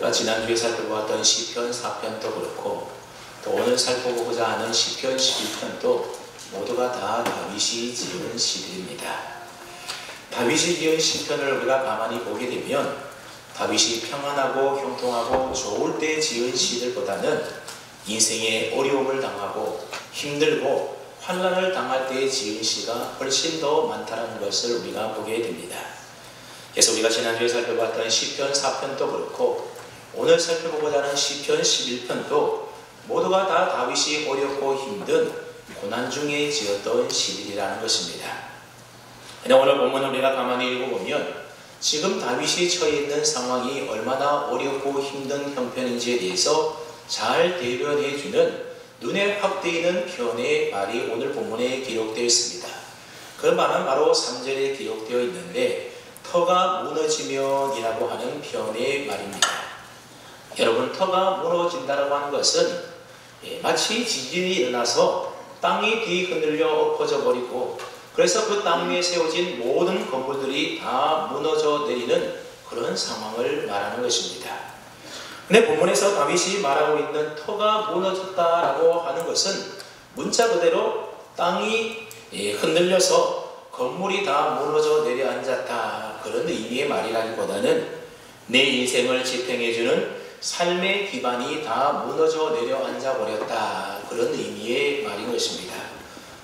우리가 지난주에 살펴보았던 시편 4편도 그렇고 또 오늘 살펴보고자 하는 시편 11편도 모두가 다 다윗이 지은 시들입니다. 다윗이 지은 시편을 우리가 가만히 보게 되면 다윗이 평안하고 형통하고 좋을 때 지은 시들보다는 인생에 어려움을 당하고 힘들고 환난을 당할 때 지은 시가 훨씬 더 많다는 것을 우리가 보게 됩니다. 그래서 우리가 지난주에 살펴봤던 시편 4편도 그렇고 오늘 살펴보고자 하는 시편 11편도 모두가 다 다윗이 어렵고 힘든 고난 중에 지었던 시들이라는 것입니다. 오늘 본문을 우리가 가만히 읽어보면 지금 다윗이 처해 있는 상황이 얼마나 어렵고 힘든 형편인지에 대해서 잘 대변해주는 눈에 확 띄는 표현의 말이 오늘 본문에 기록되어 있습니다. 그 말은 바로 3절에 기록되어 있는데 터가 무너지면 이라고 하는 표현의 말입니다. 여러분, 터가 무너진다고 하는 것은 마치 지진이 일어나서 땅이 뒤흔들려 엎어져 버리고 그래서 그 땅 위에 세워진 모든 건물들이 다 무너져 내리는 그런 상황을 말하는 것입니다. 근데 본문에서 다윗이 말하고 있는 터가 무너졌다라고 하는 것은 문자 그대로 땅이 흔들려서 건물이 다 무너져 내려앉았다 그런 의미의 말이라기보다는 내 인생을 지탱해주는 삶의 기반이 다 무너져 내려앉아 버렸다 그런 의미의 말인 것입니다.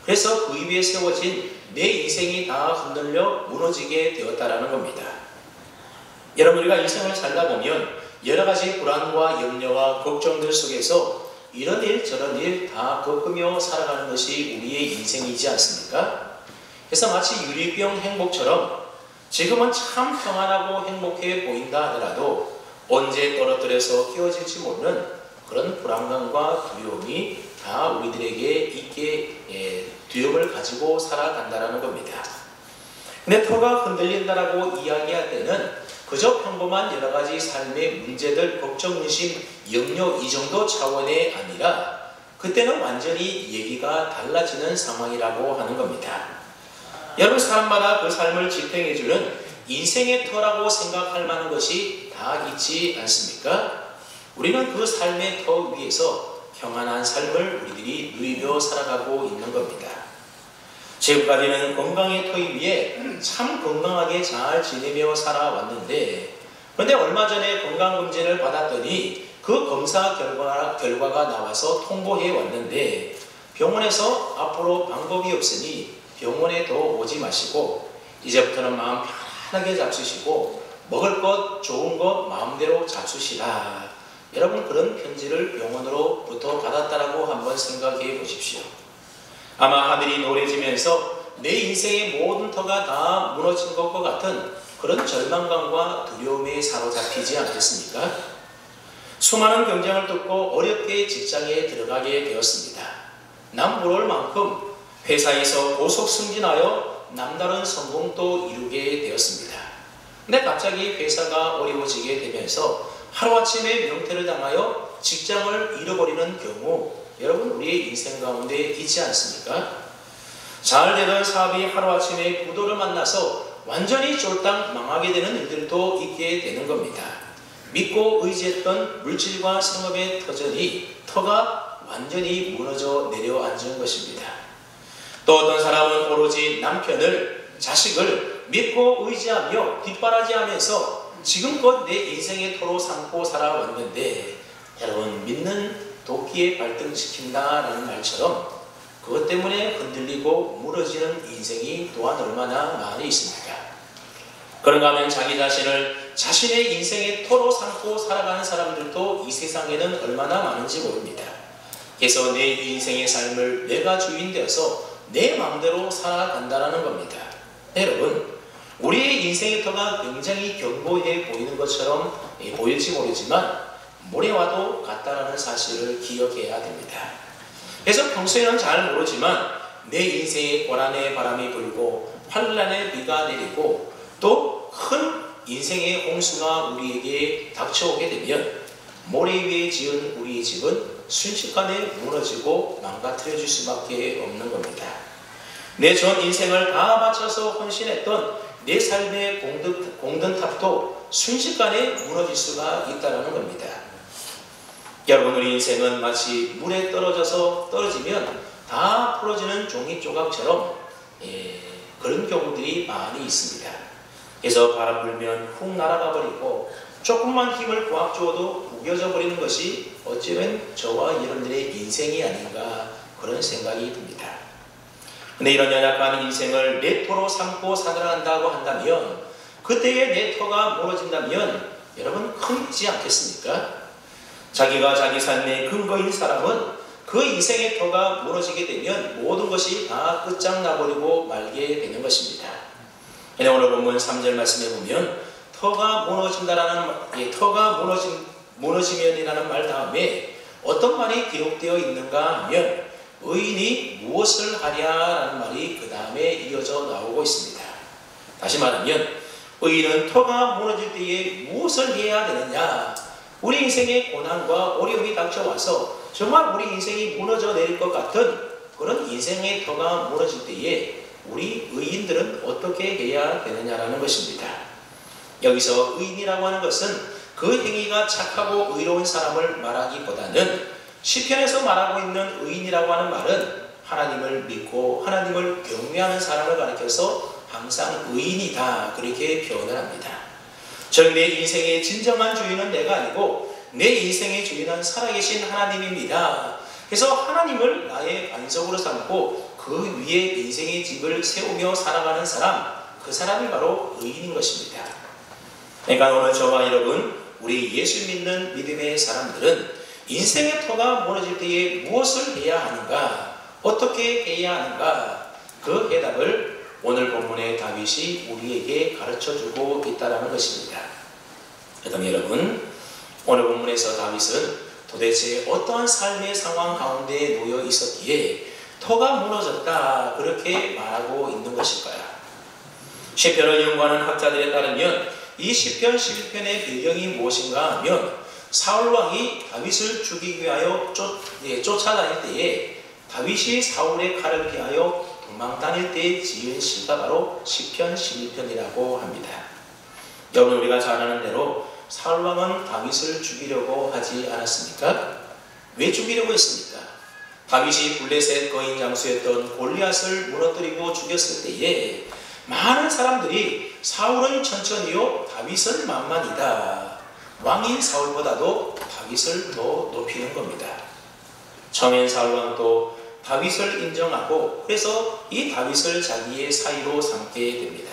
그래서 그 위에 세워진 내 인생이 다 흔들려 무너지게 되었다라는 겁니다. 여러분, 우리가 인생을 살다 보면 여러 가지 불안과 염려와 걱정들 속에서 이런 일 저런 일 다 겪으며 살아가는 것이 우리의 인생이지 않습니까? 그래서 마치 유리병 행복처럼 지금은 참 평안하고 행복해 보인다 하더라도 언제 떨어뜨려서 끼워질지 모르는 그런 불안감과 두려움이 다 우리들에게 있게 두려움을 가지고 살아간다는 겁니다. 근데 터가 흔들린다라고 이야기할 때는 그저 평범한 여러 가지 삶의 문제들, 걱정, 의심, 염려 이 정도 차원이 아니라 그때는 완전히 얘기가 달라지는 상황이라고 하는 겁니다. 여러분, 사람마다 그 삶을 지탱해주는 인생의 터라고 생각할 만한 것이 다 있지 않습니까? 우리는 그 삶의 터 위에서 평안한 삶을 우리들이 누리며 살아가고 있는 겁니다. 지금까지는 건강의 터 위에 참 건강하게 잘 지내며 살아왔는데 그런데 얼마 전에 건강검진을 받았더니 그 검사 결과가 나와서 통보해 왔는데 병원에서 앞으로 방법이 없으니 병원에 더 오지 마시고 이제부터는 마음 편하게 잡수시고 먹을 것 좋은 것 마음대로 잡수시라. 여러분, 그런 편지를 병원으로부터 받았다라고 한번 생각해 보십시오. 아마 하늘이 노래지면서 내 인생의 모든 터가 다 무너진 것과 같은 그런 절망감과 두려움에 사로잡히지 않겠습니까? 수많은 경쟁을 뚫고 어렵게 직장에 들어가게 되었습니다. 남부러울 만큼 회사에서 고속 승진하여 남다른 성공도 이루게 되었습니다. 근데 갑자기 회사가 어려워지게 되면서 하루아침에 명퇴를 당하여 직장을 잃어버리는 경우 여러분, 우리의 인생 가운데 있지 않습니까? 잘 되던 사업이 하루아침에 부도를 만나서 완전히 쫄딱 망하게 되는 일들도 있게 되는 겁니다. 믿고 의지했던 물질과 생업의 터가 완전히 무너져 내려앉은 것입니다. 또 어떤 사람은 오로지 남편을, 자식을 믿고 의지하며 뒷바라지하면서 지금껏 내 인생의 터로 삼고 살아왔는데 여러분, 믿는 도끼에 발등시킨다라는 말처럼 그것 때문에 흔들리고 무너지는 인생이 또한 얼마나 많이 있습니까? 그런가 하면 자기 자신을 자신의 인생의 터로 삼고 살아가는 사람들도 이 세상에는 얼마나 많은지 모릅니다. 그래서 내 인생의 삶을 내가 주인 되어서 내 마음대로 살아간다는 겁니다. 여러분, 우리의 인생의 터가 굉장히 견고해 보이는 것처럼 보일지 모르지만 모래와도 같다라는 사실을 기억해야 됩니다. 그래서 평소에는 잘 모르지만 내 인생에 고난의 바람이 불고 환난의 비가 내리고 또 큰 인생의 홍수가 우리에게 닥쳐오게 되면 모래 위에 지은 우리의 집은 순식간에 무너지고 망가뜨려질 수밖에 없는 겁니다. 내 전 인생을 다 바쳐서 헌신했던 내 삶의 공든탑도 순식간에 무너질 수가 있다는 겁니다. 여러분, 우리 인생은 마치 물에 떨어지면 다 풀어지는 종이 조각처럼 그런 경우들이 많이 있습니다. 그래서 바람 불면 훅 날아가 버리고 조금만 힘을 꽉 주어도 구겨져 버리는 것이 어쩌면 저와 여러분들의 인생이 아닌가 그런 생각이 듭니다. 근데 이런 연약한 인생을 내 터로 삼고 살아간다고 한다면 그때의 내 터가 무너진다면 여러분 큰일이지 않겠습니까? 자기가 자기 삶의 근거인 사람은 그 인생의 터가 무너지게 되면 모든 것이 다 끝장나버리고 말게 되는 것입니다. 오늘 본문 3절 말씀에 보면 터가 무너지면이라는 말 다음에 어떤 말이 기록되어 있는가 하면 의인이 무엇을 하랴라는 말이 그 다음에 이어져 나오고 있습니다. 다시 말하면 의인은 터가 무너질 때에 무엇을 해야 되느냐? 우리 인생의 고난과 어려움이 닥쳐와서 정말 우리 인생이 무너져 내릴 것 같은 그런 인생의 터가 무너질 때에 우리 의인들은 어떻게 해야 되느냐라는 것입니다. 여기서 의인이라고 하는 것은 그 행위가 착하고 의로운 사람을 말하기보다는 시편에서 말하고 있는 의인이라고 하는 말은 하나님을 믿고 하나님을 경외하는 사람을 가리켜서 항상 의인이다 그렇게 표현을 합니다. 즉 내 인생의 진정한 주인은 내가 아니고 내 인생의 주인은 살아계신 하나님입니다. 그래서 하나님을 나의 반석으로 삼고 그 위에 인생의 집을 세우며 살아가는 사람, 그 사람이 바로 의인인 것입니다. 그러니까 오늘 저와 여러분, 우리 예수 믿는 믿음의 사람들은 인생의 터가 무너질 때에 무엇을 해야 하는가, 어떻게 해야 하는가, 그 해답을 오늘 본문의 다윗이 우리에게 가르쳐주고 있다는 것입니다. 그다음 여러분, 오늘 본문에서 다윗은 도대체 어떠한 삶의 상황 가운데 놓여 있었기에 터가 무너졌다 그렇게 말하고 있는 것일까요? 시편을 연구하는 학자들에 따르면 이 시편 11편의 배경이 무엇인가 하면 사울왕이 다윗을 죽이기 위하여 쫓아다닐 때에 다윗이 사울의 칼을 피하여 도망 다닐 때 지은 시가 바로 시편 11편이라고 합니다. 여러분, 우리가 잘 아는 대로 사울왕은 다윗을 죽이려고 하지 않았습니까? 왜 죽이려고 했습니까? 다윗이 블레셋 거인 장수였던 골리앗을 무너뜨리고 죽였을 때에 많은 사람들이 사울은 천천히요 다윗은 만만이다, 왕인 사울보다도 다윗을 더 높이는 겁니다. 처음엔 사울왕도 다윗을 인정하고 그래서 이 다윗을 자기의 사위로 삼게 됩니다.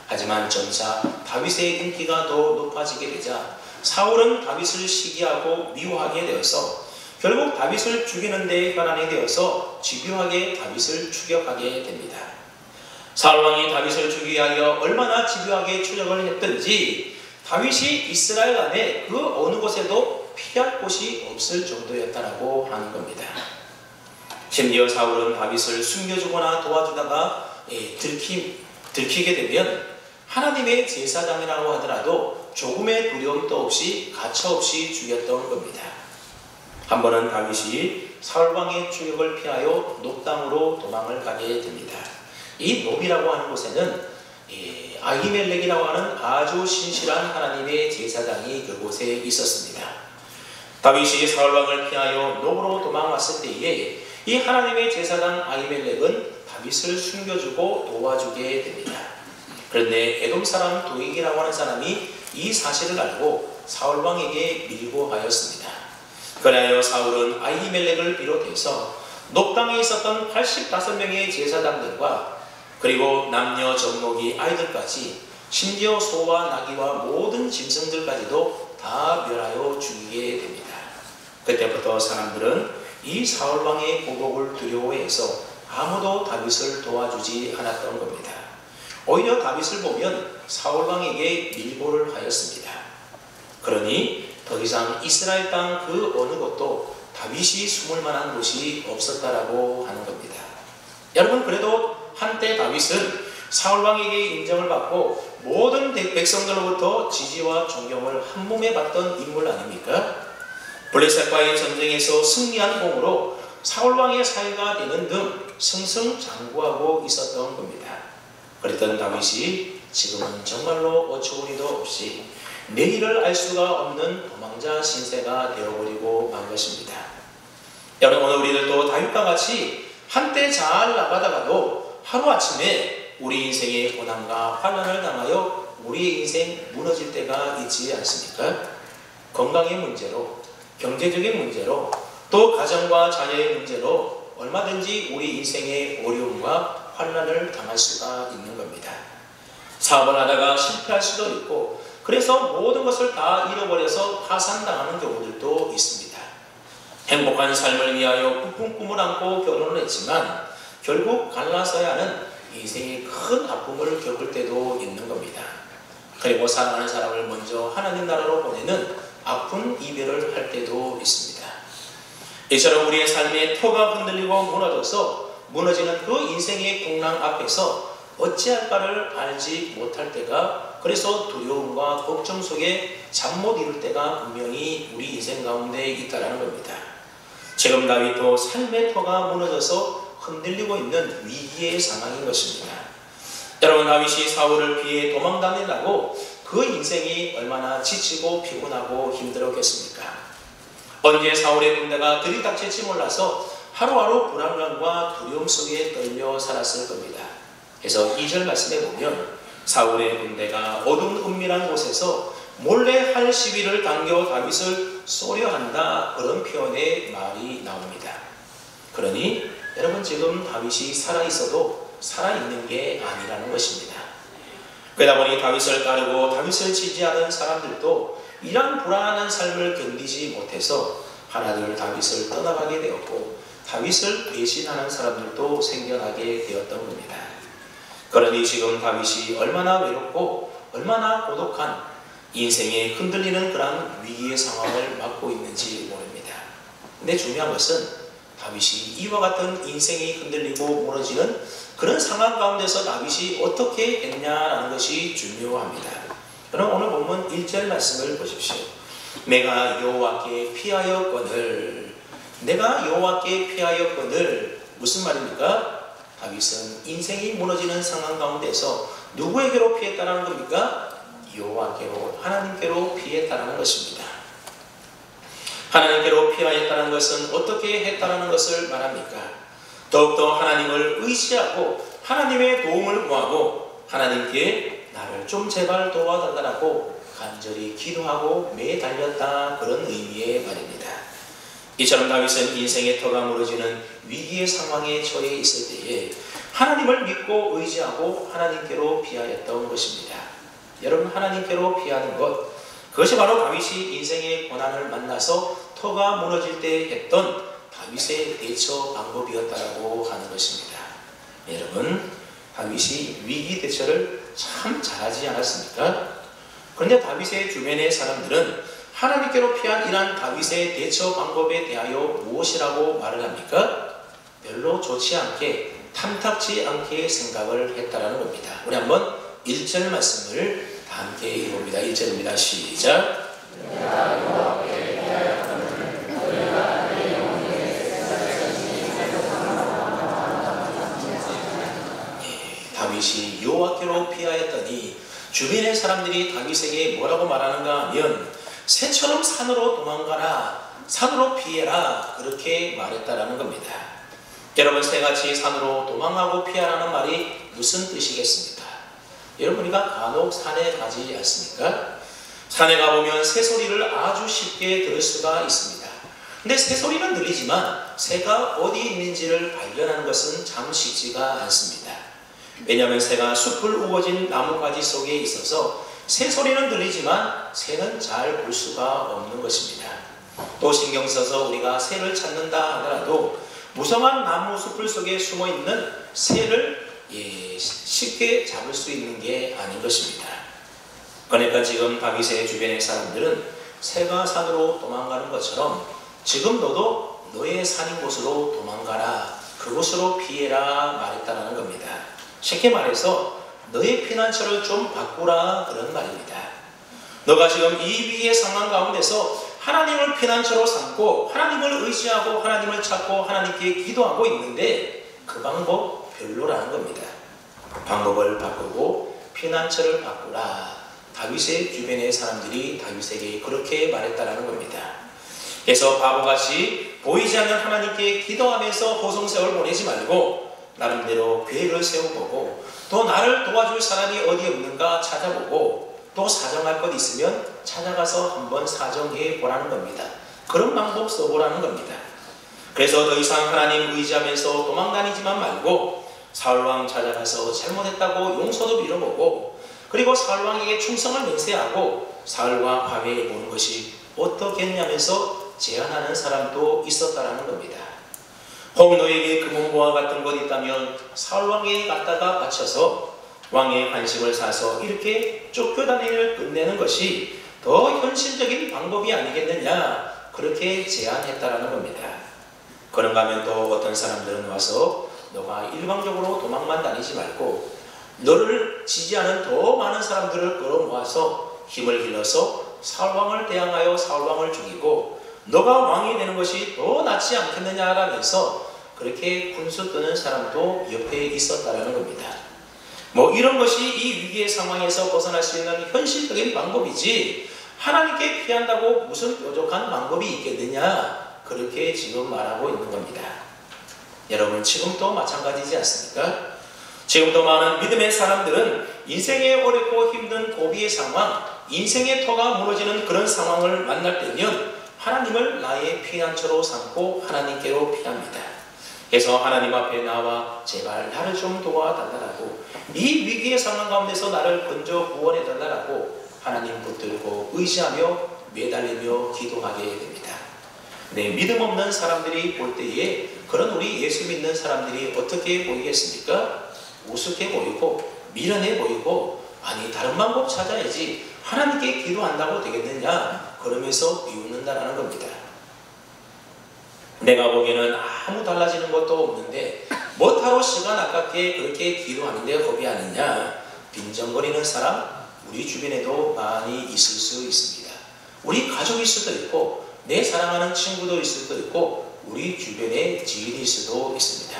하지만 점차 다윗의 인기가 더 높아지게 되자 사울은 다윗을 시기하고 미워하게 되어서 결국 다윗을 죽이는 데 혈안이 되어서 집요하게 다윗을 추격하게 됩니다. 사울왕이 다윗을 죽이기 위하여 얼마나 집요하게 추격을 했든지 다윗이 이스라엘 안에 그 어느 곳에도 피할 곳이 없을 정도였다라고 하는 겁니다. 심지어 사울은 다윗을 숨겨주거나 도와주다가 들키게 되면 하나님의 제사장이라고 하더라도 조금의 두려움도 없이 가차없이 죽였던 겁니다. 한 번은 다윗이 사울왕의 추격을 피하여 높 땅으로 도망을 가게 됩니다. 이 높이라고 하는 곳에는 아히멜렉이라고 하는 아주 신실한 하나님의 제사장이 그곳에 있었습니다. 다윗이 사울왕을 피하여 높으로 도망왔을 때에 이 하나님의 제사장 아히멜렉은 다윗을 숨겨주고 도와주게 됩니다. 그런데 에돔 사람 도익이라고 하는 사람이 이 사실을 알고 사울왕에게 밀고하였습니다. 그래야 사울은 아히멜렉을 비롯해서 높 땅에 있었던 85명의 제사장들과 그리고 남녀 젖먹이 아이들까지 심지어 소와 나귀와 모든 짐승들까지도 다 멸하여 죽이게 됩니다. 그때부터 사람들은 이 사울왕의 보복을 두려워해서 아무도 다윗을 도와주지 않았던 겁니다. 오히려 다윗을 보면 사울왕에게 밀고를 하였습니다. 그러니 더 이상 이스라엘 땅 그 어느 곳도 다윗이 숨을 만한 곳이 없었다라고 하는 겁니다. 여러분, 그래도 한때 다윗은 사울왕에게 인정을 받고 모든 백성들로부터 지지와 존경을 한몸에 받던 인물 아닙니까? 블레셋과의 전쟁에서 승리한 공으로 사울왕의 사위가 되는 등 승승장구하고 있었던 겁니다. 그랬던 다윗이 지금은 정말로 어처구니도 없이 내일을 알 수가 없는 도망자 신세가 되어버리고 만 것입니다. 여러분, 오늘 우리들도 다윗과 같이 한때 잘 나가다가도 하루아침에 우리 인생의 고난과 환난을 당하여 우리의 인생 무너질 때가 있지 않습니까? 건강의 문제로, 경제적인 문제로, 또 가정과 자녀의 문제로 얼마든지 우리 인생의 어려움과 환난을 당할 수가 있는 겁니다. 사업을 하다가 실패할 수도 있고, 그래서 모든 것을 다 잃어버려서 파산당하는 경우들도 있습니다. 행복한 삶을 위하여 부푼 꿈을 안고 결혼을 했지만 결국 갈라서야 하는 인생의 큰 아픔을 겪을 때도 있는 겁니다. 그리고 사랑하는 사람을 먼저 하나님 나라로 보내는 아픈 이별을 할 때도 있습니다. 이처럼 우리의 삶의 터가 흔들리고 무너져서 무너지는 그 인생의 풍랑 앞에서 어찌할까를 알지 못할 때가, 그래서 두려움과 걱정 속에 잠 못 이룰 때가 분명히 우리 인생 가운데 있다는 겁니다. 지금 다윗도 삶의 터가 무너져서 흔들리고 있는 위기의 상황인 것입니다. 여러분, 다윗이 사울을 피해 도망다니려고 그 인생이 얼마나 지치고 피곤하고 힘들었겠습니까? 언제 사울의 군대가 들이닥칠지 몰라서 하루하루 불안감과 두려움 속에 떨며 살았을 겁니다. 그래서 2절 말씀에 보면 사울의 군대가 어두운 은밀한 곳에서 몰래 할 시위를 당겨 다윗을 쏘려 한다, 그런 표현의 말이 나옵니다. 그러니 여러분, 지금 다윗이 살아있어도 살아있는 게 아니라는 것입니다. 그러다 보니 다윗을 따르고 다윗을 지지하는 사람들도 이런 불안한 삶을 견디지 못해서 하나둘 다윗을 떠나가게 되었고, 다윗을 배신하는 사람들도 생겨나게 되었던 겁니다. 그러니 지금 다윗이 얼마나 외롭고 얼마나 고독한 인생에 흔들리는 그런 위기의 상황을 맞고 있는지 모릅니다. 근데 중요한 것은 다윗이 이와 같은 인생이 흔들리고 무너지는 그런 상황 가운데서 다윗이 어떻게 했냐라는 것이 중요합니다. 그럼 오늘 본문 1절 말씀을 보십시오. 내가 여호와께 피하였거늘, 내가 여호와께 피하였거늘, 무슨 말입니까? 다윗은 인생이 무너지는 상황 가운데서 누구에게로 피했다는 겁니까? 여호와께로, 하나님께로 피했다는 것입니다. 하나님께로 피하였다는 것은 어떻게 했다는 것을 말합니까? 더욱더 하나님을 의지하고 하나님의 도움을 구하고 하나님께 나를 좀 제발 도와달라고 간절히 기도하고 매달렸다, 그런 의미의 말입니다. 이처럼 다윗은 인생의 터가 무너지는 위기의 상황에 처해 있을 때에 하나님을 믿고 의지하고 하나님께로 피하였던 것입니다. 여러분, 하나님께로 피하는 것, 그것이 바로 다윗이 인생의 고난을 만나서 터가 무너질 때 했던 다윗의 대처 방법이었다고 하는 것입니다. 여러분, 다윗이 위기 대처를 참 잘하지 않았습니까? 그런데 다윗의 주변의 사람들은 하나님께로 피한 이러한 다윗의 대처 방법에 대하여 무엇이라고 말을 합니까? 별로 좋지 않게, 탐탁지 않게 생각을 했다라는 겁니다. 우리 한번 1절 말씀을 다 함께 읽어봅니다. 1절입니다. 시작. 다윗이 여호와께로 피하였더니 주변의 사람들이 다윗에게 뭐라고 말하는가 하면 새처럼 산으로 도망가라, 산으로 피해라, 그렇게 말했다라는 겁니다. 여러분, 새같이 산으로 도망하고 피하라는 말이 무슨 뜻이겠습니까? 여러분, 우리가 간혹 산에 가지 않습니까? 산에 가보면 새소리를 아주 쉽게 들을 수가 있습니다. 근데 새소리는 들리지만 새가 어디 있는지를 발견하는 것은 참 쉽지가 않습니다. 왜냐하면 새가 숲을 우거진 나무가지 속에 있어서 새소리는 들리지만 새는 잘 볼 수가 없는 것입니다. 또 신경 써서 우리가 새를 찾는다 하더라도 무성한 나무 숲을 속에 숨어있는 새를 쉽게 잡을 수 있는 게 아닌 것입니다. 그러니까 지금 다윗의 주변의 사람들은 새가 산으로 도망가는 것처럼 지금 너도 너의 사는 곳으로 도망가라, 그곳으로 피해라 말했다는 겁니다. 쉽게 말해서 너의 피난처를 좀 바꾸라, 그런 말입니다. 너가 지금 이 위기의 상황 가운데서 하나님을 피난처로 삼고 하나님을 의지하고 하나님을 찾고 하나님께 기도하고 있는데 그 방법 별로라는 겁니다. 방법을 바꾸고 피난처를 바꾸라, 다윗의 주변의 사람들이 다윗에게 그렇게 말했다라는 겁니다. 그래서 바보같이 보이지 않는 하나님께 기도하면서 호송세월 보내지 말고 나름대로 계획을 세워보고 또 나를 도와줄 사람이 어디 없는가 찾아보고 또 사정할 것 있으면 찾아가서 한번 사정해 보라는 겁니다. 그런 방법 써보라는 겁니다. 그래서 더 이상 하나님 의지하면서 도망다니지만 말고 사울왕 찾아가서 잘못했다고 용서도 빌어보고 그리고 사울왕에게 충성을 맹세하고 사울과 화해해 보는 것이 어떻겠냐면서 제안하는 사람도 있었다라는 겁니다. 혹 너에게 금은보화 같은 것 있다면 사울왕에게 갖다가 바쳐서 왕의 관심을 사서 이렇게 쫓겨다니를 끝내는 것이 더 현실적인 방법이 아니겠느냐 그렇게 제안했다라는 겁니다. 그런가 하면 또 어떤 사람들은 와서 너가 일방적으로 도망만 다니지 말고 너를 지지하는 더 많은 사람들을 끌어모아서 힘을 길러서 사울왕을 대항하여 사울왕을 죽이고 너가 왕이 되는 것이 더 낫지 않겠느냐라면서 그렇게 군수 뜨는 사람도 옆에 있었다라는 겁니다. 뭐 이런 것이 이 위기의 상황에서 벗어날 수 있는 현실적인 방법이지 하나님께 피한다고 무슨 뾰족한 방법이 있겠느냐 그렇게 지금 말하고 있는 겁니다. 여러분 지금도 마찬가지지 않습니까? 지금도 많은 믿음의 사람들은 인생의 어렵고 힘든 고비의 상황, 인생의 터가 무너지는 그런 상황을 만날 때면 하나님을 나의 피난처로 삼고 하나님께로 피합니다. 그래서 하나님 앞에 나와 제발 나를 좀 도와달라고 이 위기의 상황 가운데서 나를 건져 구원해 달라고 하나님 붙들고 의지하며 매달리며 기도하게 됩니다. 네, 믿음 없는 사람들이 볼 때에 그런 우리 예수 믿는 사람들이 어떻게 보이겠습니까? 우습게 보이고 미련해 보이고 아니 다른 방법 찾아야지 하나님께 기도한다고 되겠느냐 그러면서 비웃는다라는 겁니다. 내가 보기에는 아무 달라지는 것도 없는데 뭐하러 시간 아깝게 그렇게 기도하는데 겁이 아니냐 빈정거리는 사람 우리 주변에도 많이 있을 수 있습니다. 우리 가족일 수도 있고 내 사랑하는 친구도 있을 수도 있고 우리 주변에 지인일 수도 있습니다.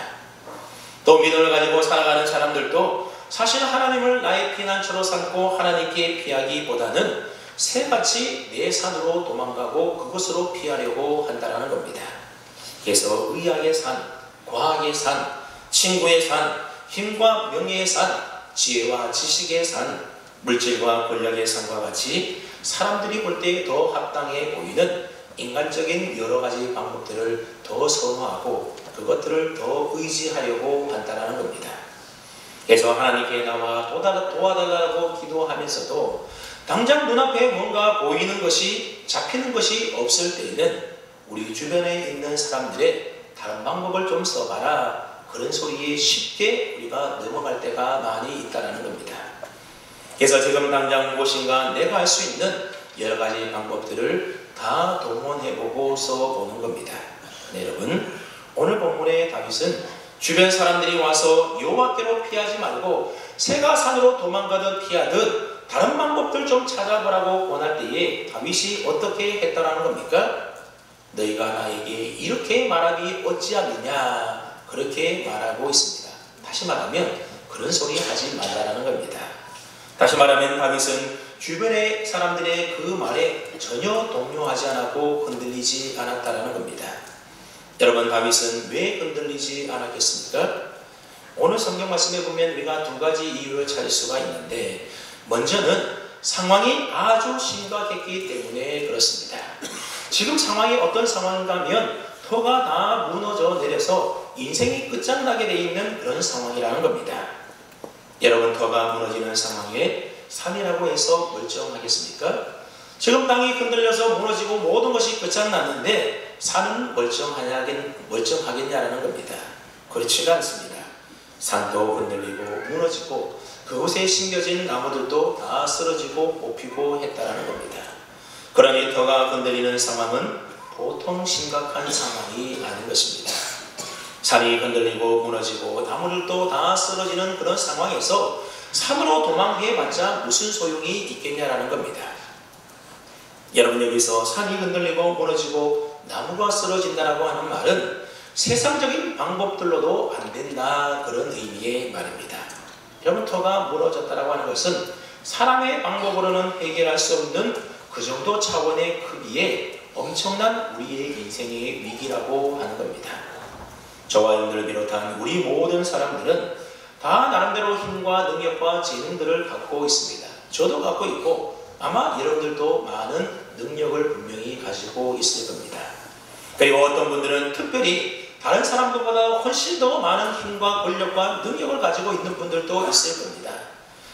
또 믿음을 가지고 살아가는 사람들도 사실 하나님을 나의 피난처로 삼고 하나님께 피하기보다는 새같이 내 산으로 도망가고 그곳으로 피하려고 한다는 겁니다. 그래서 의학의 산, 과학의 산, 친구의 산, 힘과 명예의 산, 지혜와 지식의 산, 물질과 권력의 산과 같이 사람들이 볼 때 더 합당해 보이는 인간적인 여러 가지 방법들을 더 선호하고 그것들을 더 의지하려고 한다는 겁니다. 그래서 하나님께 나와 도와달라고 기도하면서도 당장 눈앞에 뭔가 보이는 것이 잡히는 것이 없을 때에는 우리 주변에 있는 사람들의 다른 방법을 좀 써봐라 그런 소리에 쉽게 우리가 넘어갈 때가 많이 있다는 겁니다. 그래서 지금 당장 무엇인가 내가 할 수 있는 여러 가지 방법들을 다 동원해보고 써보는 겁니다. 네, 여러분 오늘 본문의 다윗은 주변 사람들이 와서 여호와께로 피하지 말고 새가 산으로 도망가듯 피하듯 다른 방법들 좀 찾아보라고 권할 때에 다윗이 어떻게 했다라는 겁니까? 너희가 나에게 이렇게 말하기 어찌하느냐 그렇게 말하고 있습니다. 다시 말하면 그런 소리 하지 말라는 겁니다. 다시 말하면 다윗은 주변의 사람들의 그 말에 전혀 동요하지 않았고 흔들리지 않았다는 겁니다. 여러분 다윗은 왜 흔들리지 않았겠습니까? 오늘 성경 말씀에 보면 우리가 두 가지 이유를 찾을 수가 있는데 먼저는 상황이 아주 심각했기 때문에 그렇습니다. 지금 상황이 어떤 상황인가 하면 터가 다 무너져 내려서 인생이 끝장나게 돼 있는 그런 상황이라는 겁니다. 여러분 터가 무너지는 상황에 산이라고 해서 멀쩡하겠습니까? 지금 땅이 흔들려서 무너지고 모든 것이 끝장났는데 산은 멀쩡하겠냐라는 겁니다. 그렇지가 않습니다. 산도 흔들리고 무너지고 그곳에 심겨진 나무들도 다 쓰러지고 뽑히고 했다라는 겁니다. 그러니 터가 흔들리는 상황은 보통 심각한 상황이 아닌 것입니다. 산이 흔들리고 무너지고 나무들도 다 쓰러지는 그런 상황에서 산으로 도망해봤자 무슨 소용이 있겠냐라는 겁니다. 여러분 여기서 산이 흔들리고 무너지고 나무가 쓰러진다라고 하는 말은 세상적인 방법들로도 안 된다 그런 의미의 말입니다. 여러분 터가 무너졌다라고 하는 것은 사람의 방법으로는 해결할 수 없는 그 정도 차원의 크기의 엄청난 우리의 인생의 위기라고 하는 겁니다. 저와 여러분들을 비롯한 우리 모든 사람들은 다 나름대로 힘과 능력과 재능들을 갖고 있습니다. 저도 갖고 있고 아마 여러분들도 많은 능력을 분명히 가지고 있을 겁니다. 그리고 어떤 분들은 특별히 다른 사람들보다 훨씬 더 많은 힘과 권력과 능력을 가지고 있는 분들도 있을 겁니다.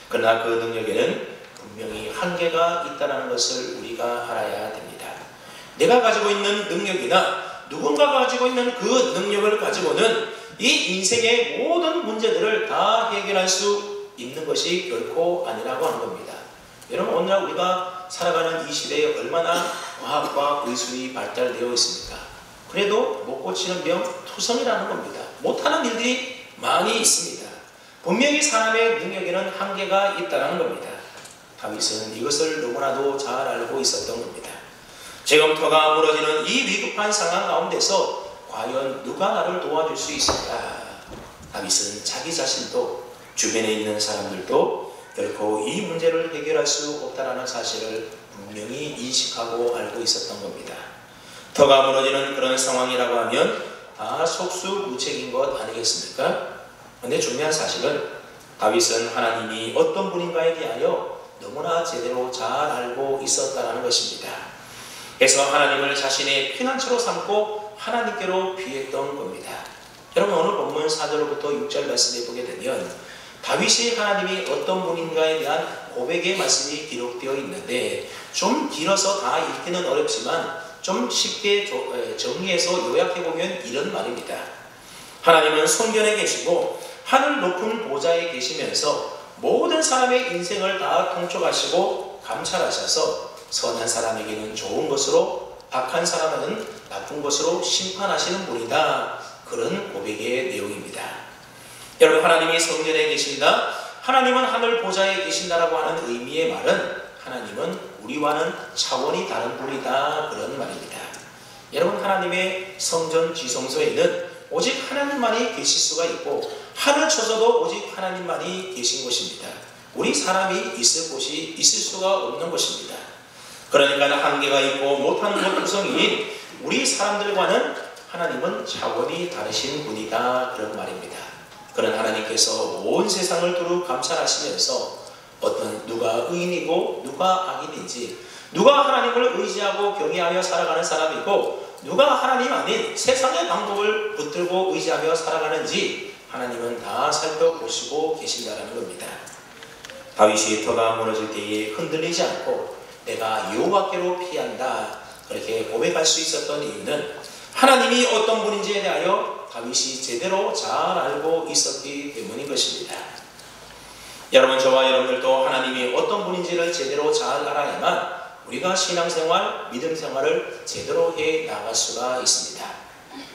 그러나 그 능력에는 분명히 한계가 있다는 것을 우리가 알아야 됩니다. 내가 가지고 있는 능력이나 누군가가 가지고 있는 그 능력을 가지고는 이 인생의 모든 문제들을 다 해결할 수 있는 것이 결코 아니라고 하는 겁니다. 여러분, 오늘날 우리가 살아가는 이 시대에 얼마나 과학과 의술이 발달되어 있습니까? 그래도 못 고치는 병 투성이라는 겁니다. 못하는 일들이 많이 있습니다. 분명히 사람의 능력에는 한계가 있다는 겁니다. 다윗은 이것을 너무나도 잘 알고 있었던 겁니다. 지금 터가 무너지는 이 위급한 상황 가운데서 과연 누가 나를 도와줄 수 있을까? 다윗은 자기 자신도 주변에 있는 사람들도 결코 이 문제를 해결할 수 없다는 사실을 분명히 인식하고 알고 있었던 겁니다. 터가 무너지는 그런 상황이라고 하면 다 속수무책인 것 아니겠습니까? 그런데 중요한 사실은 다윗은 하나님이 어떤 분인가에 대하여 너무나 제대로 잘 알고 있었다는 것입니다. 그래서 하나님을 자신의 피난처로 삼고 하나님께로 피했던 겁니다. 여러분, 오늘 본문 4절부터 6절 말씀을 보게 되면 다윗이 하나님이 어떤 분인가에 대한 고백의 말씀이 기록되어 있는데 좀 길어서 다 읽기는 어렵지만 좀 쉽게 정리해서 요약해보면 이런 말입니다. 하나님은 성전에 계시고 하늘 높은 보좌에 계시면서 모든 사람의 인생을 다 통촉하시고 감찰하셔서 선한 사람에게는 좋은 것으로 악한 사람은 나쁜 것으로 심판하시는 분이다. 그런 고백의 내용입니다. 여러분, 하나님이 성전에 계신다, 하나님은 하늘 보좌에 계신다라고 하는 의미의 말은 하나님은 우리와는 차원이 다른 분이다, 그런 말입니다. 여러분, 하나님의 성전 지성소에는 오직 하나님만이 계실 수가 있고 하늘 처소도 오직 하나님만이 계신 곳입니다. 우리 사람이 있을 곳이 있을 수가 없는 곳입니다. 그러니까 한계가 있고 못하는 것 구성인 우리 사람들과는 하나님은 차원이 다르신 분이다, 그런 말입니다. 그런 하나님께서 온 세상을 두루 감찰하시면서 누가 의인이고 누가 악인인지, 누가 하나님을 의지하고 경외하며 살아가는 사람이고 누가 하나님 아닌 세상의 방법을 붙들고 의지하며 살아가는지 하나님은 다 살펴보시고 계신다는 겁니다. 다윗이 터가 무너질 때에 흔들리지 않고 내가 여호와께로 피한다, 그렇게 고백할 수 있었던 이유는 하나님이 어떤 분인지에 대하여 다윗이 제대로 잘 알고 있었기 때문인 것입니다. 여러분, 저와 여러분들도 하나님이 어떤 분인지를 제대로 잘 알아야만 우리가 신앙생활, 믿음생활을 제대로 해 나갈 수가 있습니다.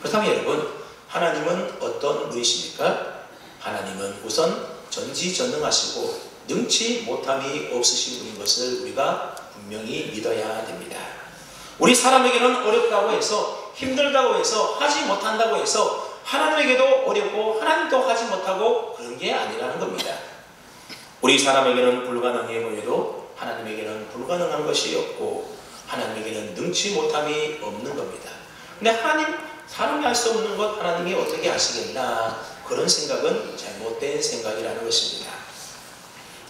그렇다면 여러분, 하나님은 어떤 분이십니까? 하나님은 우선 전지전능하시고 능치 못함이 없으신 분인 것을 우리가 분명히 믿어야 됩니다. 우리 사람에게는 어렵다고 해서, 힘들다고 해서, 하지 못한다고 해서 하나님에게도 어렵고 하나님도 하지 못하고 그런 게 아니라는 겁니다. 우리 사람에게는 불가능해 보여도 하나님에게는 불가능한 것이 없고 하나님에게는 능치 못함이 없는 겁니다. 근데 사람이 할 수 없는 것 하나님이 어떻게 하시겠나, 그런 생각은 잘못된 생각이라는 것입니다.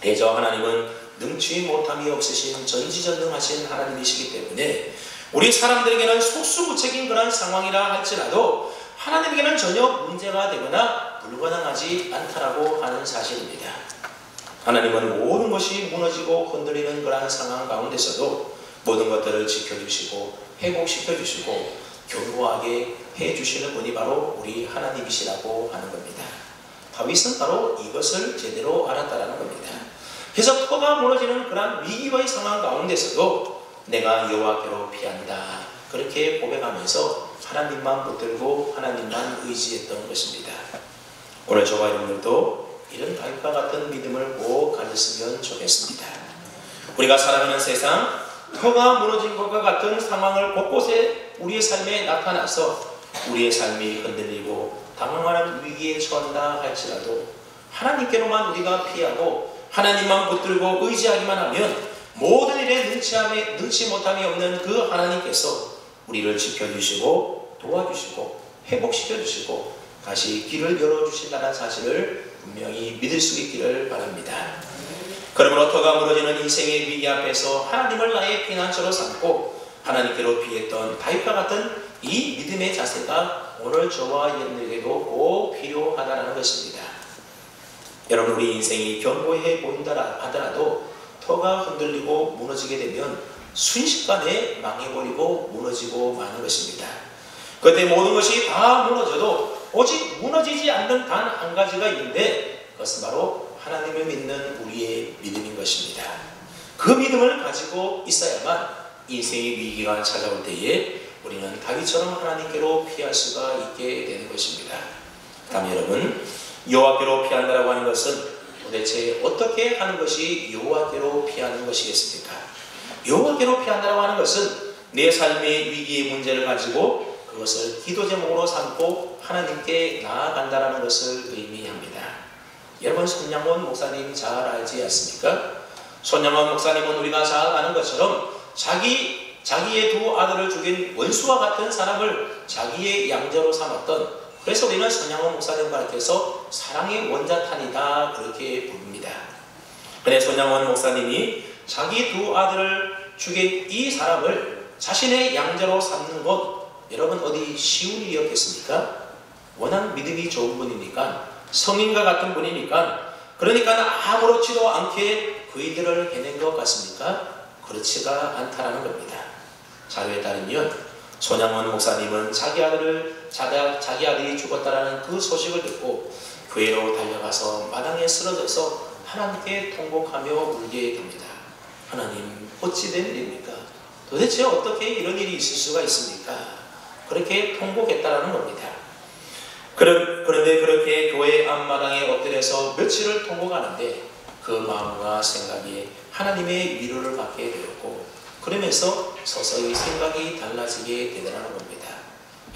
대저 하나님은 능치 못함이 없으신 전지전능하신 하나님이시기 때문에 우리 사람들에게는 속수무책인 그런 상황이라 할지라도 하나님에게는 전혀 문제가 되거나 불가능하지 않다라고 하는 사실입니다. 하나님은 모든 것이 무너지고 흔들리는 그러한 상황 가운데서도 모든 것들을 지켜주시고 회복시켜주시고 견고하게 해주시는 분이 바로 우리 하나님이시라고 하는 겁니다. 다윗은 바로 이것을 제대로 알았다라는 겁니다. 그래서 터가 무너지는 그러한 위기의 상황 가운데서도 내가 여호와께로 피한다, 그렇게 고백하면서 하나님만 붙들고 하나님만 의지했던 것입니다. 오늘 저와 여러분들도 이런 다윗과 같은 믿음을 꼭 가졌으면 좋겠습니다. 우리가 살아가는 세상, 터가 무너진 것과 같은 상황을 곳곳에 우리의 삶에 나타나서 우리의 삶이 흔들리고 당황하는 위기에 처한다 할지라도 하나님께로만 우리가 피하고 하나님만 붙들고 의지하기만 하면 모든 일에 능치 못함이 없는 그 하나님께서 우리를 지켜주시고 도와주시고 회복시켜주시고 다시 길을 열어주신다는 사실을 분명히 믿을 수 있기를 바랍니다. 그러므로 터가 무너지는 인생의 위기 앞에서 하나님을 나의 피난처로 삼고 하나님께로 피했던 다윗과 같은 이 믿음의 자세가 오늘 저와 여러분에게도 꼭 필요하다는 것입니다. 여러분, 우리 인생이 견고해 보인다 하더라도 터가 흔들리고 무너지게 되면 순식간에 망해버리고 무너지고 마는 것입니다. 그때 모든 것이 다 무너져도 오직 무너지지 않는 단 한 가지가 있는데 그것은 바로 하나님을 믿는 우리의 믿음인 것입니다. 그 믿음을 가지고 있어야만 인생의 위기가 찾아올 때에 우리는 다윗처럼 하나님께로 피할 수가 있게 되는 것입니다. 다음 여러분, 여호와께로 피한다라고 하는 것은 도대체 어떻게 하는 것이 여호와께로 피하는 것이겠습니까? 여호와께로 피한다라고 하는 것은 내 삶의 위기의 문제를 가지고 그것을 기도 제목으로 삼고 하나님께 나아간다라는 것을 의미합니다. 여러분, 손양원 목사님 잘 알지 않습니까? 손양원 목사님은 우리가 잘 아는 것처럼 자기의 두 아들을 죽인 원수와 같은 사람을 자기의 양자로 삼았던, 그래서 우리는 손양원 목사님 가르쳐서 사랑의 원자탄이다 그렇게 부릅니다. 그런데 손양원 목사님이 자기 두 아들을 죽인 이 사람을 자신의 양자로 삼는 것, 여러분 어디 쉬운 일이었겠습니까? 워낙 믿음이 좋은 분이니까, 성인과 같은 분이니까, 그러니까 아무렇지도 않게 그 일들을 해낸 것 같습니까? 그렇지가 않다라는 겁니다. 자료에 따르면 손양원 목사님은 자기 아들이 죽었다라는 그 소식을 듣고 교회로 달려가서 마당에 쓰러져서 하나님께 통곡하며 울게 됩니다. 하나님, 어찌 된 일입니까? 도대체 어떻게 이런 일이 있을 수가 있습니까? 그렇게 통곡했다라는 겁니다. 그런데 그렇게 교회 앞마당에 엎드려서 며칠을 통곡하는데 그 마음과 생각이 하나님의 위로를 받게 되었고, 그러면서 서서히 생각이 달라지게 되더라는 겁니다.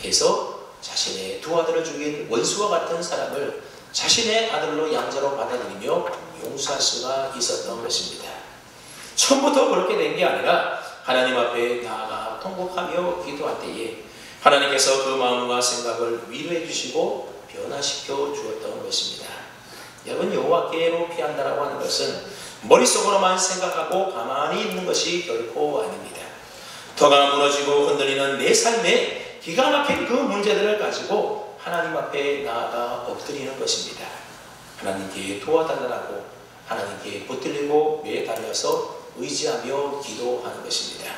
그래서 자신의 두 아들을 죽인 원수와 같은 사람을 자신의 아들로 양자로 받아들이며 용서할 수가 있었던 것입니다. 처음부터 그렇게 된 게 아니라 하나님 앞에 나아가 통곡하며 기도할 때에 하나님께서 그 마음과 생각을 위로해 주시고 변화시켜 주었던 것입니다. 여러분, 여호와께로 피한다라고 하는 것은 머릿속으로만 생각하고 가만히 있는 것이 결코 아닙니다. 터가 무너지고 흔들리는 내 삶에 기가 막힌 그 문제들을 가지고 하나님 앞에 나아가 엎드리는 것입니다. 하나님께 도와달라고 하나님께 붙들리고 매달려서 의지하며 기도하는 것입니다.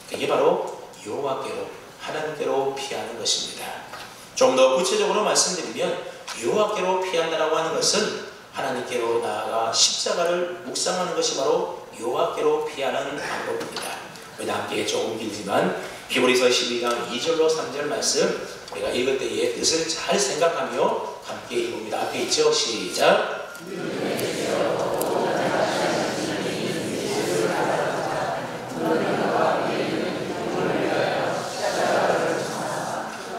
그게 바로 여호와께로, 하나님께로 피하는 것입니다. 좀 더 구체적으로 말씀드리면 여호와께로 피한다라고 하는 것은 하나님께로 나아가 십자가를 묵상하는 것이 바로 여호와께로 피하는 방법입니다. 우리 함께 조금 길지만 히브리서 12장 2절로 3절 말씀 우리가 읽을 때의 뜻을 잘 생각하며 함께 읽습니다. 앞에 있죠? 시작!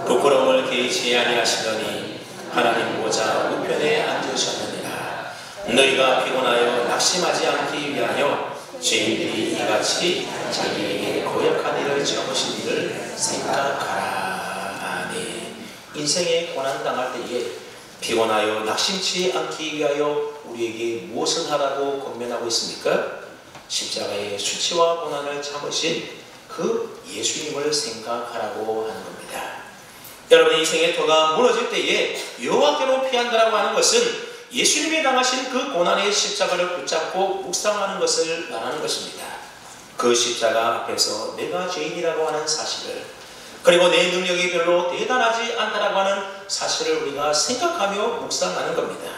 부끄러움을 개의치 아니하시더니 하나님 보좌 우편에 앉으셨느니라. 너희가 피곤하여 낙심하지 않기 위하여 죄인들이 이같이 자기에게 고역한 일을 저으신 일을 생각하라. 아멘. 인생에 고난당할 때에 피곤하여 낙심치 않기 위하여 우리에게 무엇을 하라고 권면하고 있습니까? 십자가의 수치와 고난을 참으신 그 예수님을 생각하라고 하는 겁니다. 여러분, 인생의 터가 무너질 때에 여호와께로 피한다라고 하는 것은 예수님이 당하신 그 고난의 십자가를 붙잡고 묵상하는 것을 말하는 것입니다. 그 십자가 앞에서 내가 죄인이라고 하는 사실을, 그리고 내 능력이 별로 대단하지 않다라고 하는 사실을 우리가 생각하며 묵상하는 겁니다.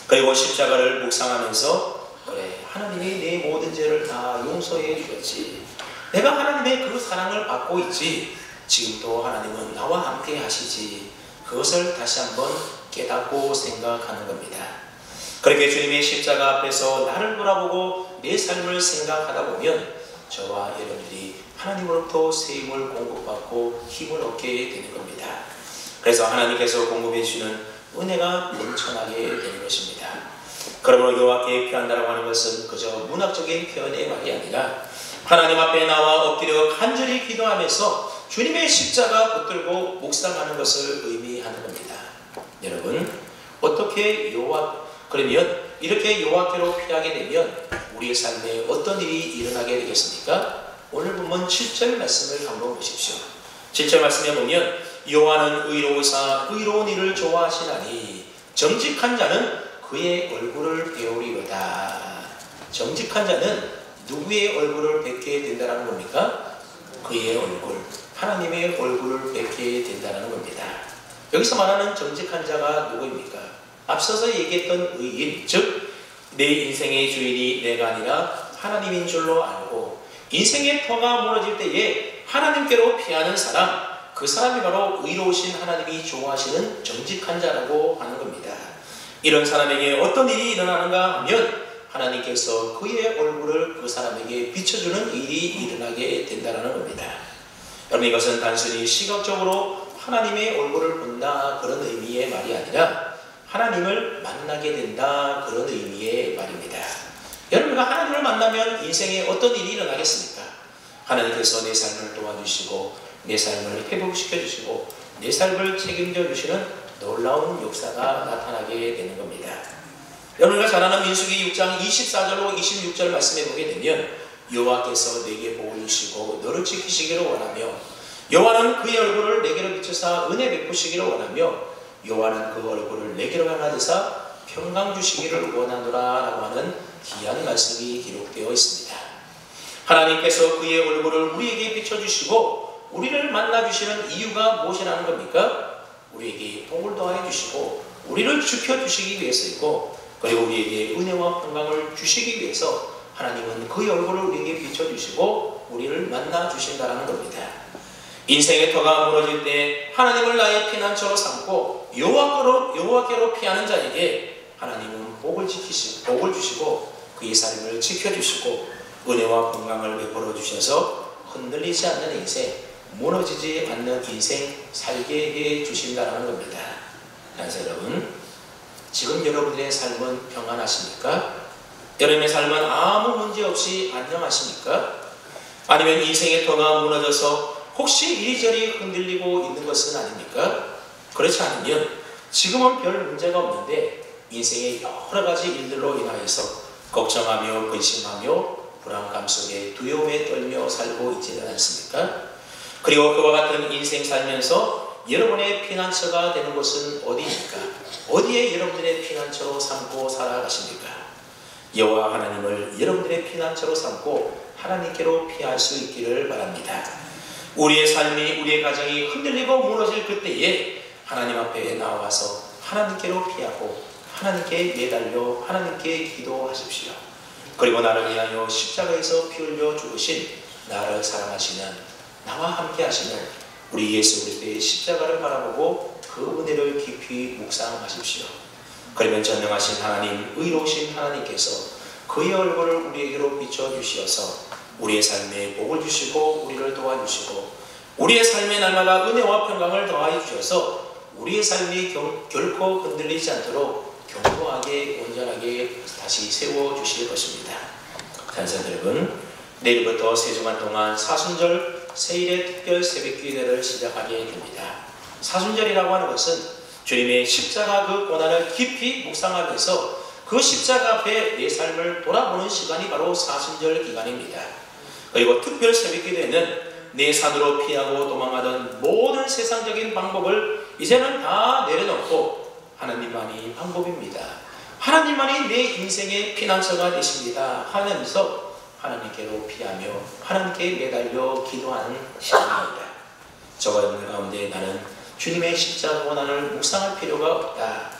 그리고 십자가를 묵상하면서 그래, 하나님이 내 모든 죄를 다 용서해 주었지, 내가 하나님의 그 사랑을 받고 있지, 지금도 하나님은 나와 함께 하시지, 그것을 다시 한번 깨닫고 생각하는 겁니다. 그렇게 주님의 십자가 앞에서 나를 돌아보고 내 삶을 생각하다 보면 저와 여러분들이 하나님으로부터 세임을 공급받고 힘을 얻게 되는 겁니다. 그래서 하나님께서 공급해 주시는 은혜가 넘쳐나게 되는 것입니다. 그러므로 여호와께 피한다라고 하는 것은 그저 문학적인 표현의 말이 아니라 하나님 앞에 나와 엎드려 간절히 기도하면서 주님의 십자가 붙들고 묵상하는 것을 의미하는 겁니다. 여러분, 어떻게 그러면 이렇게 여호와께로 피하게 되면 우리의 삶에 어떤 일이 일어나게 되겠습니까? 오늘 본문 7절 말씀을 한번 보십시오. 7절 말씀에 보면 여호와는 의로우사 의로운 일을 좋아하시나니 정직한 자는 그의 얼굴을 배우리로다. 정직한 자는 누구의 얼굴을 뵙게 된다는 겁니까? 그의 얼굴, 하나님의 얼굴을 뵙게 된다는 겁니다. 여기서 말하는 정직한 자가 누구입니까? 앞서서 얘기했던 의인, 즉 내 인생의 주인이 내가 아니라 하나님인 줄로 알고 인생의 터가 무너질 때에 하나님께로 피하는 사람, 그 사람이 바로 의로우신 하나님이 좋아하시는 정직한 자라고 하는 겁니다. 이런 사람에게 어떤 일이 일어나는가 하면 하나님께서 그의 얼굴을 그 사람에게 비춰주는 일이 일어나게 된다는 겁니다. 여러분, 이것은 단순히 시각적으로 하나님의 얼굴을 본다 그런 의미의 말이 아니라 하나님을 만나게 된다 그런 의미의 말입니다. 여러분과 하나님을 만나면 인생에 어떤 일이 일어나겠습니까? 하나님께서 내 삶을 도와주시고 내 삶을 회복시켜주시고 내 삶을 책임져 주시는 놀라운 역사가 나타나게 되는 겁니다. 여러분과 잘 아는 민수기 6장 24절로 26절 말씀해 보게 되면 여호와께서 내게 복을 주시고 너를 지키시기를 원하며 여호와는 그의 얼굴을 내게로 비추사 은혜 베푸시기를 원하며 여호와는 그 얼굴을 내게로 향하사 평강 주시기를 원하노라 라고 하는 귀한 말씀이 기록되어 있습니다. 하나님께서 그의 얼굴을 우리에게 비춰주시고 우리를 만나주시는 이유가 무엇이라는 겁니까? 우리에게 복을 더하여 주시고 우리를 지켜주시기 위해서이고 그리고 우리에게 은혜와 평강을 주시기 위해서 하나님은 그의 얼굴을 우리에게 비춰주시고 우리를 만나주신다는 겁니다. 인생의 터가 무너질 때 하나님을 나의 피난처로 삼고 여호와께로 피하는 자에게 하나님은 복을 주시고 그의 삶을 지켜주시고 은혜와 건강을 베풀어 주셔서 흔들리지 않는 인생, 무너지지 않는 인생 살게 해 주신다는 겁니다. 그래서 여러분, 지금 여러분들의 삶은 평안하십니까? 여러분의 삶은 아무 문제 없이 안녕하십니까? 아니면 인생의 터가 무너져서 혹시 이리저리 흔들리고 있는 것은 아닙니까? 그렇지 않으면 지금은 별 문제가 없는데 인생의 여러 가지 일들로 인하여서 걱정하며 근심하며 불안감 속에 두려움에 떨며 살고 있지는 않습니까? 그리고 그와 같은 인생 살면서 여러분의 피난처가 되는 곳은 어디입니까? 어디에 여러분들의 피난처로 삼고 살아가십니까? 여호와 하나님을 여러분들의 피난처로 삼고 하나님께로 피할 수 있기를 바랍니다. 우리의 삶이, 우리의 가정이 흔들리고 무너질 그때에 하나님 앞에 나와서 하나님께로 피하고 하나님께 매달려 하나님께 기도하십시오. 그리고 나를 위하여 십자가에서 피 흘려 죽으신 나를 사랑하시는, 나와 함께 하시는 우리 예수 그리스도의 십자가를 바라보고 그 은혜를 깊이 묵상하십시오. 그러면 전능하신 하나님, 의로우신 하나님께서 그의 얼굴을 우리에게로 비춰주시어서 우리의 삶에 복을 주시고 우리를 도와주시고 우리의 삶에 날마다 은혜와 평강을 더하여 주셔서 우리의 삶이 결코 흔들리지 않도록 견고하게 온전하게 다시 세워주실 것입니다. 찬송 여러분, 내일부터 3주간 동안 사순절 세일의 특별 새벽기도를 시작하게 됩니다. 사순절이라고 하는 것은 주님의 십자가 그 고난을 깊이 묵상하면서 그 십자가 앞에 내 삶을 돌아보는 시간이 바로 사순절 기간입니다. 그리고 특별 새벽기도에는 내 산으로 피하고 도망하던 모든 세상적인 방법을 이제는 다 내려놓고 하나님만이 방법입니다. 하나님만이 내 인생의 피난처가 되십니다 하면서 하나님께로 피하며 하나님께 매달려 기도하는 시간입니다. 저와 여러분 가운데 나는 주님의 십자가 고난을 묵상할 필요가 없다.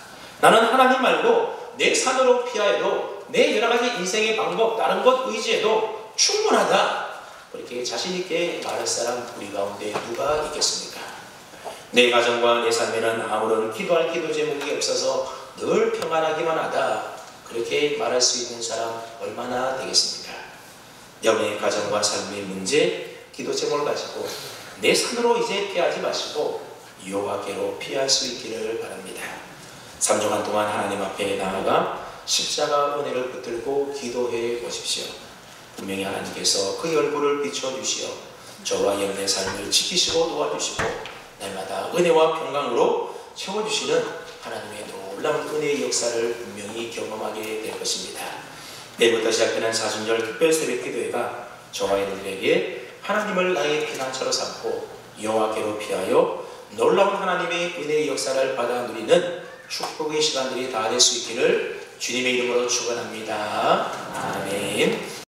나는 하나님 말고 내 산으로 피하여도 내 여러 가지 인생의 방법, 다른 것 의지해도 충분하다. 그렇게 자신있게 말할 사람 우리 가운데 누가 있겠습니까? 내 가정과 내 삶에는 아무런 기도할 기도 제목이 없어서 늘 평안하기만 하다. 그렇게 말할 수 있는 사람 얼마나 되겠습니까? 여러분의 가정과 삶의 문제, 기도 제목을 가지고 내 산으로 이제 피하지 마시고 여호와께로 피할 수 있기를 바랍니다. 3주간 동안 하나님 앞에 나아가 십자가 은혜를 붙들고 기도해 보십시오. 분명히 하나님께서 그의 얼굴을 비춰주시어 저와 여러분의 삶을 지키시고 도와주시고 날마다 은혜와 평강으로 채워주시는 하나님의 놀라운 은혜의 역사를 분명히 경험하게 될 것입니다. 내일부터 시작되는 사순절 특별 새벽 기도회가 저와 여러분들에게 하나님을 나의 피난처로 삼고 여호와께로 피하여 놀라운 하나님의 은혜의 역사를 받아 누리는 축복의 시간들이 다 될 수 있기를 주님의 이름으로 축원합니다. 아멘.